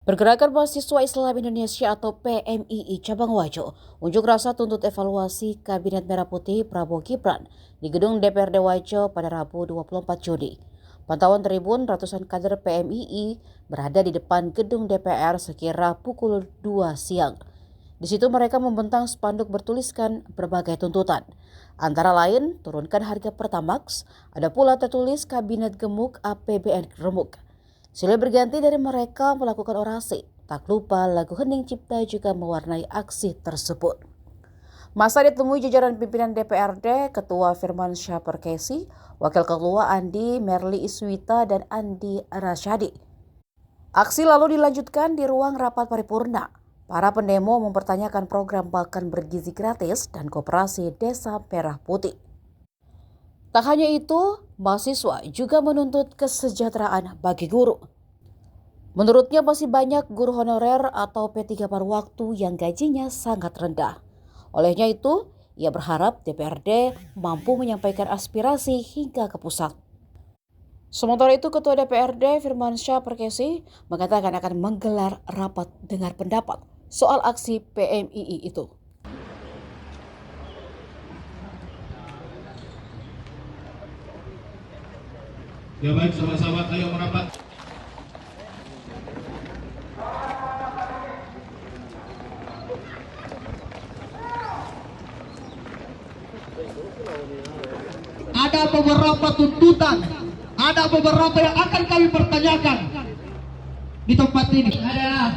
Pergerakan Mahasiswa Islam Indonesia atau PMII Cabang Wajo unjuk rasa tuntut evaluasi Kabinet Merah Putih Prabowo Gibran di gedung DPRD Wajo pada Rabu 24 Juni. Pantauan tribun ratusan kader PMII berada di depan gedung DPR sekira pukul 2 siang. Di situ mereka membentang spanduk bertuliskan berbagai tuntutan. Antara lain, turunkan harga Pertamax, ada pula tertulis Kabinet Gemuk APBN Remuk. Silih berganti dari mereka melakukan orasi. Tak lupa lagu Hening Cipta juga mewarnai aksi tersebut. Masa ditemui jajaran pimpinan DPRD, Ketua Firmansyah Perkesi, Wakil Ketua Andi Merli Iswita, dan Andi Rasyadi. Aksi lalu dilanjutkan di ruang rapat paripurna. Para pendemo mempertanyakan program makan bergizi gratis dan koperasi Desa Merah Putih. Tak hanya itu, mahasiswa juga menuntut kesejahteraan bagi guru. Menurutnya masih banyak guru honorer atau P3 paruh waktu yang gajinya sangat rendah. Olehnya itu, ia berharap DPRD mampu menyampaikan aspirasi hingga ke pusat. Sementara itu, Ketua DPRD Firmansyah Perkesi mengatakan akan menggelar rapat dengar pendapat soal aksi PMII itu. Ya baik, sahabat-sahabat, ayo merapat. Ada beberapa tuntutan, ada beberapa yang akan kami pertanyakan di tempat ini. Adalah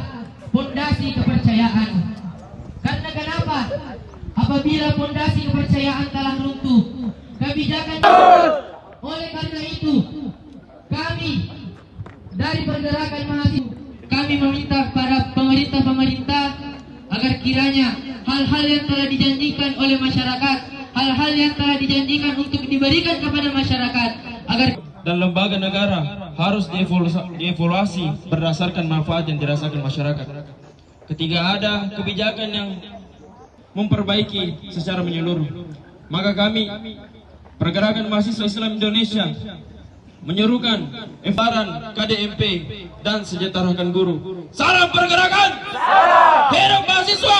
fondasi kepercayaan. Karena kenapa? Apabila fondasi kepercayaan telah runtuh, kebijakan. Oleh karena itu, kami dari pergerakan mahasiswa, kami meminta para pemerintah agar kiranya hal-hal yang telah dijanjikan oleh masyarakat, hal-hal yang telah dijanjikan untuk diberikan kepada masyarakat, agar Dan lembaga negara harus dievaluasi berdasarkan manfaat yang dirasakan masyarakat. Ketika ada kebijakan yang memperbaiki secara menyeluruh, maka kami Pergerakan Mahasiswa Islam Indonesia menyerukan evaran KDMP dan sejahterakan guru. Salam pergerakan! Hidup mahasiswa!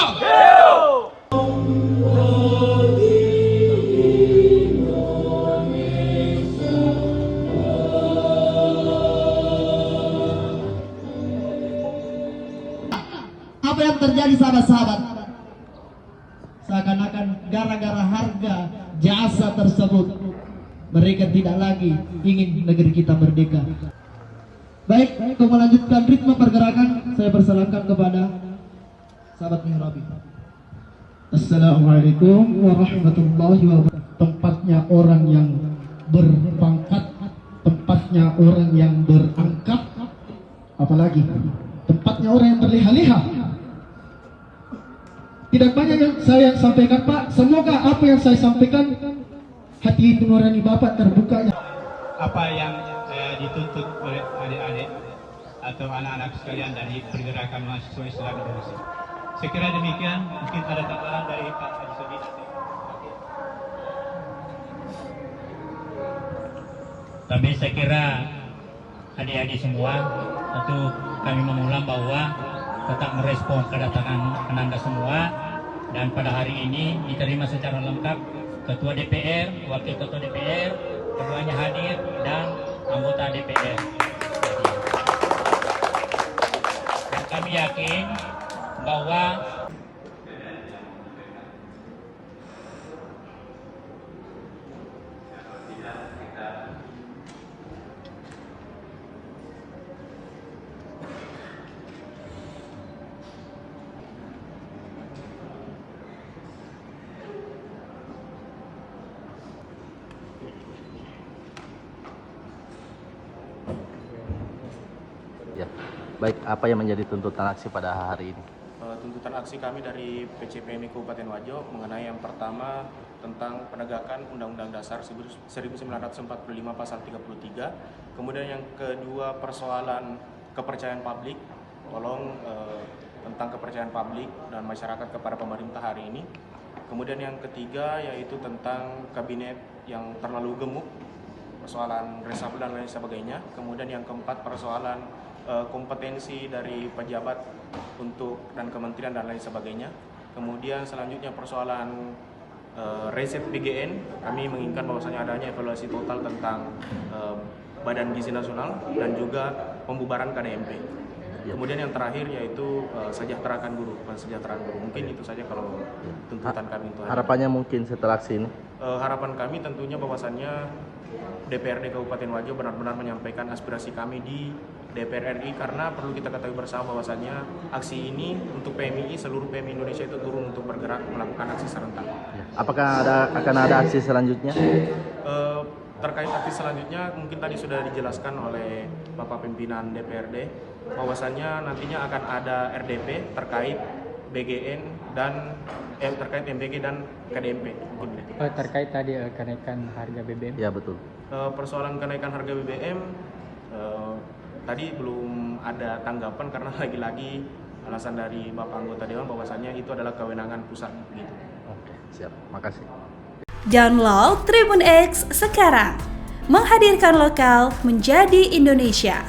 Apa yang terjadi sahabat-sahabat? Seakan-akan gara-gara harga jasa tersebut mereka tidak lagi ingin negeri kita merdeka. Baik, untuk melanjutkan ritme pergerakan, saya persilakan kepada sahabat Mihrabi. Assalamualaikum warahmatullahi wabarakatuh. Tempatnya orang yang berpangkat, tempatnya orang yang berangkat, apalagi tempatnya orang yang berliha-liha. Tidak banyak yang saya sampaikan, Pak. Semoga apa yang saya sampaikan hati nurani Bapak terbuka. Apa yang dituntut oleh adik-adik atau anak-anak sekalian dari Pergerakan Mahasiswa Islam Indonesia. Saya kira demikian. Mungkin ada tambahan dari Pak Haji Sudi. Tapi saya kira adik-adik semua, tentu kami mengulang bahwa tetap merespon kedatangan Anda semua, dan pada hari ini diterima secara lengkap Ketua DPR, Wakil Ketua DPR, keduanya hadir, dan anggota DPR. Dan kami yakin bahwa Ya, baik. Apa yang menjadi tuntutan aksi pada hari ini? Tuntutan aksi kami dari PCPMI Kabupaten Wajo mengenai yang pertama tentang penegakan Undang-Undang Dasar 1945 pasal 33. Kemudian yang kedua persoalan kepercayaan publik, tolong tentang kepercayaan publik dan masyarakat kepada pemerintah hari ini. Kemudian yang ketiga yaitu tentang kabinet yang terlalu gemuk, persoalan reshuffle dan lain sebagainya. Kemudian yang keempat persoalan kompetensi dari pejabat dan kementerian dan lain sebagainya. Kemudian selanjutnya persoalan riset BGN, kami menginginkan bahwasanya adanya evaluasi total tentang Badan Gizi Nasional dan juga pembubaran KDMP. Kemudian yang terakhir yaitu sejahterakan guru, kesejahteraan guru. Mungkin itu saja kalau tuntutan kami untuk Harapannya mungkin setelah aksi ini? Harapan kami tentunya bahwasannya DPRD Kabupaten Wajo benar-benar menyampaikan aspirasi kami di DPR RI, karena perlu kita ketahui bersama bahwasannya aksi ini untuk PMII, seluruh PMI Indonesia itu turun untuk bergerak melakukan aksi serentak. Apakah akan ada aksi selanjutnya? Terkait aksi selanjutnya mungkin tadi sudah dijelaskan oleh Bapak Pimpinan DPRD bahwasannya nantinya akan ada RDP terkait BGN dan terkait MBG dan KDMP. Terkait tadi kenaikan harga BBM. Ya betul. Persoalan kenaikan harga BBM tadi belum ada tanggapan karena lagi-lagi alasan dari Bapak anggota Dewan bahwasannya itu adalah kewenangan pusat gitu. Oke, siap. Makasih. Download Tribun X sekarang. Menghadirkan lokal menjadi Indonesia.